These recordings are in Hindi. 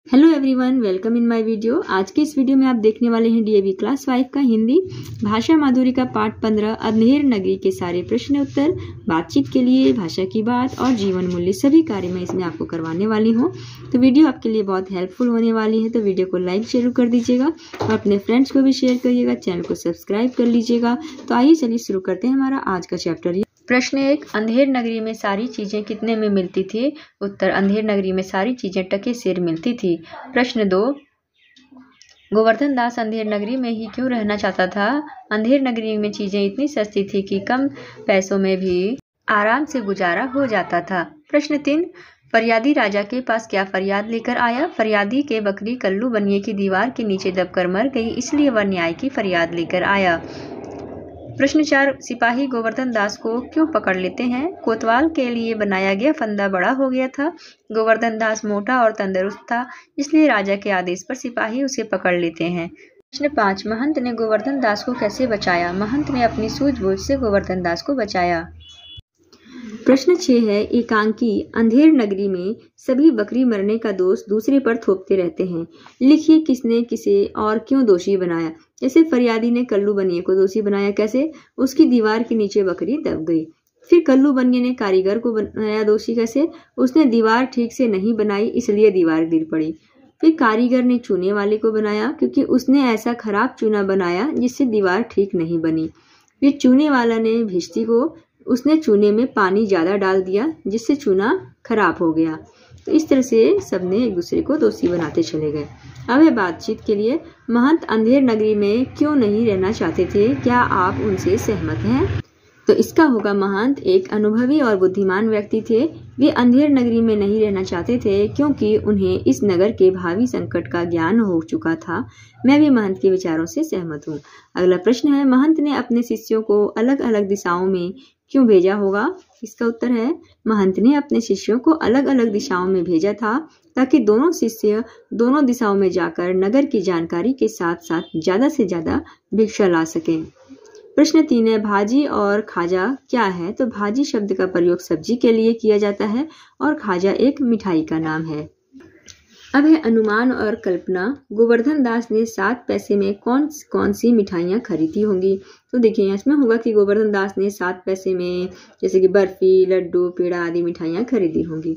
Hello everyone, welcome in my video. आज के इस वीडियो में आप देखने वाले हैं डीएवी क्लास 5 का हिंदी भाषा माधुरी का पाठ 15 अंधेर नगरी के सारे प्रश्न उत्तर, बातचीत के लिए, भाषा की बात और जीवन मूल्य सभी कार्य मैं इसमें आपको करवाने वाली हूँ। तो वीडियो आपके लिए बहुत हेल्पफुल होने वाली है, तो वीडियो को लाइक जरूर कर दीजिएगा और अपने फ्रेंड्स को भी शेयर करिएगा, चैनल को सब्सक्राइब कर लीजिएगा। तो आइए चलिए शुरू करते हैं हमारा आज का चैप्टर। प्रश्न 1, अंधेर नगरी में सारी चीजें कितने में मिलती थी? उत्तर, अंधेर नगरी में सारी चीजें टके सिर मिलती थी। प्रश्न 2, गोवर्धन दास अंधेर नगरी में ही क्यों रहना चाहता था? अंधेर नगरी में चीजें इतनी सस्ती थी कि कम पैसों में भी आराम से गुजारा हो जाता था। प्रश्न 3, फरियादी राजा के पास क्या फरियाद लेकर आया? फरियादी के बकरी कल्लू बनिए की दीवार के नीचे दबकर मर गई, इसलिए वह न्याय की फरियाद लेकर आया। प्रश्न 4, सिपाही गोवर्धन दास को क्यों पकड़ लेते हैं? कोतवाल के लिए बनाया गया फंदा बड़ा हो गया था। गोवर्धन दास मोटा और तंदुरुस्त था, इसलिए राजा के आदेश पर सिपाही उसे पकड़ लेते हैं। प्रश्न 5, महंत ने गोवर्धन दास को कैसे बचाया? महंत ने अपनी सूझबूझ से गोवर्धन दास को बचाया। प्रश्न 6 है, एकांकी अंधेर नगरी में सभी बकरी मरने का दोष दूसरे पर थोपते रहते हैं। लिखिए किसने किसे और क्यों दोषी बनाया। जैसे फरियादी ने कल्लू बनिए को दोषी बनाया, कैसे? उसकी दीवार के नीचे बकरी दब गई। फिर कल्लू बनिए ने कारीगर को बनाया दोषी, कैसे? उसने दीवार ठीक से नहीं बनाई, इसलिए दीवार गिर पड़ी। फिर कारीगर ने चूने वाले को बनाया, क्योंकि उसने ऐसा खराब चूना बनाया जिससे दीवार ठीक नहीं बनी। फिर चूने वाला ने भिश्ती को, उसने चूने में पानी ज्यादा डाल दिया जिससे चूना खराब हो गया। तो इस तरह से सबने एक दूसरे को दोषी बनाते चले गए। अब है बातचीत के लिए। महंत अंधेर नगरी में क्यों नहीं रहना चाहते थे? क्या आप उनसे सहमत हैं? तो इसका होगा, महंत एक अनुभवी और बुद्धिमान व्यक्ति थे। वे अंधेर नगरी में नहीं रहना चाहते थे क्योंकि उन्हें इस नगर के भावी संकट का ज्ञान हो चुका था। मैं भी महंत के विचारों से सहमत हूँ। अगला प्रश्न है, महंत ने अपने शिष्यों को अलग अलग दिशाओं में क्यों भेजा होगा? इसका उत्तर है, महंत ने अपने शिष्यों को अलग अलग दिशाओं में भेजा था ताकि दोनों शिष्य दोनों दिशाओं में जाकर नगर की जानकारी के साथ साथ ज्यादा से ज्यादा भिक्षा ला सकें। प्रश्न 3 है, भाजी और खाजा क्या है? तो भाजी शब्द का प्रयोग सब्जी के लिए किया जाता है और खाजा एक मिठाई का नाम है। अब है अनुमान और कल्पना। गोवर्धन दास ने 7 पैसे में कौन कौन सी मिठाइयाँ खरीदी होंगी? तो देखिए इसमें होगा कि गोवर्धन दास ने 7 पैसे में जैसे कि बर्फी, लड्डू, पेड़ा आदि मिठाइयाँ खरीदी होंगी।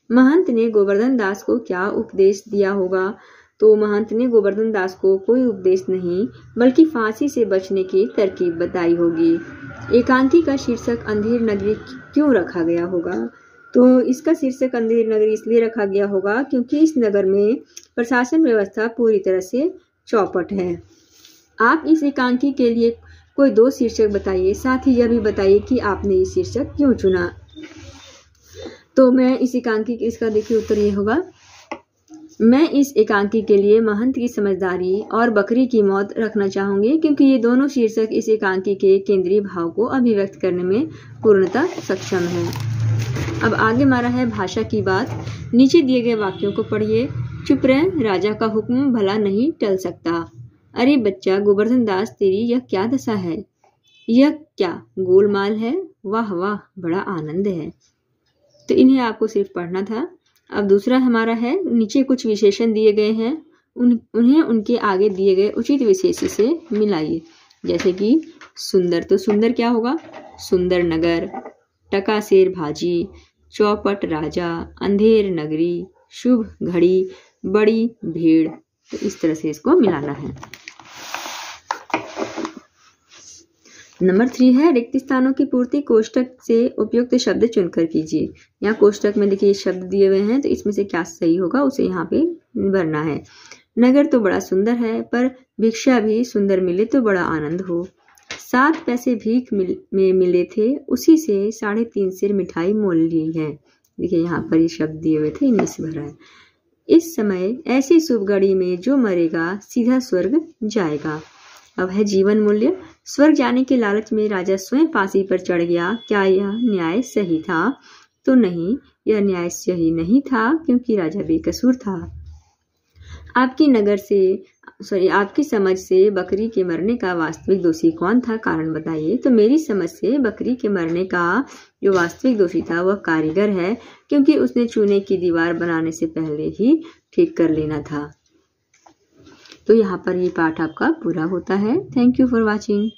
महंत ने गोवर्धन दास को क्या उपदेश दिया होगा? तो महंत ने गोवर्धन दास को कोई उपदेश नहीं बल्कि फांसी से बचने की तरकीब बताई होगी। एकांकी का शीर्षक अंधेर नगरी क्यों रखा गया होगा? तो इसका शीर्षक अंधेर नगरी इसलिए रखा गया होगा क्योंकि इस नगर में प्रशासन व्यवस्था पूरी तरह से चौपट है। आप इस एकांकी के लिए कोई 2 शीर्षक बताइए, साथ ही यह भी बताइए कि आपने ये शीर्षक क्यों चुना। तो मैं इस एकांकी के, इसका देखिए उत्तर ये होगा, मैं इस एकांकी के लिए महंत की समझदारी और बकरी की मौत रखना चाहूंगी क्योंकि ये दोनों शीर्षक इस एकांकी के केंद्रीय भाव को अभिव्यक्त करने में पूर्णतः सक्षम है। अब आगे हमारा है भाषा की बात। नीचे दिए गए वाक्यों को पढ़िए। चुप रह, राजा का हुक्म भला नहीं टल सकता। अरे बच्चा गोवर्धन दास, तेरी यह क्या दशा है? यह क्या गोलमाल है? वाह वाह, बड़ा आनंद है। तो इन्हें आपको सिर्फ पढ़ना था। अब दूसरा हमारा है, नीचे कुछ विशेषण दिए गए हैं, उन्हें उनके आगे दिए गए उचित विशेषण से मिलाइए। जैसे कि सुंदर, तो सुंदर क्या होगा? सुंदर नगर, टका शेर भाजी, चौपट राजा, अंधेर नगरी, शुभ घड़ी, बड़ी भीड़। तो इस तरह से इसको मिलाना है। नंबर 3 है, रिक्त स्थानों की पूर्ति कोष्टक से उपयुक्त शब्द चुनकर कीजिए। यहाँ कोष्टक में देखिए शब्द दिए हुए हैं, तो इसमें से क्या सही होगा उसे यहाँ पे भरना है। नगर तो बड़ा सुंदर है, पर भिक्षा भी सुंदर मिले तो बड़ा आनंद हो। 7 पैसे भीख में मिले थे, उसी से 3.5 सेर मिठाई मोल ली है। देखिए यहाँ पर ये शब्द दिए हुए थे, इनमें से भरा है। इस समय ऐसी शुभ घड़ी में जो मरेगा सीधा स्वर्ग जाएगा। अब है जीवन मूल्य। स्वर्ग जाने के लालच में राजा स्वयं फांसी पर चढ़ गया। क्या यह न्याय सही था? तो नहीं, यह न्याय सही नहीं था क्योंकि राजा बेकसूर था। आपकी समझ से बकरी के मरने का वास्तविक दोषी कौन था? कारण बताइए। तो मेरी समझ से बकरी के मरने का जो वास्तविक दोषी था वह कारीगर है, क्योंकि उसने चूने की दीवार बनाने से पहले ही ठीक कर लेना था। तो यहाँ पर ये पाठ आपका पूरा होता है। Thank you for watching.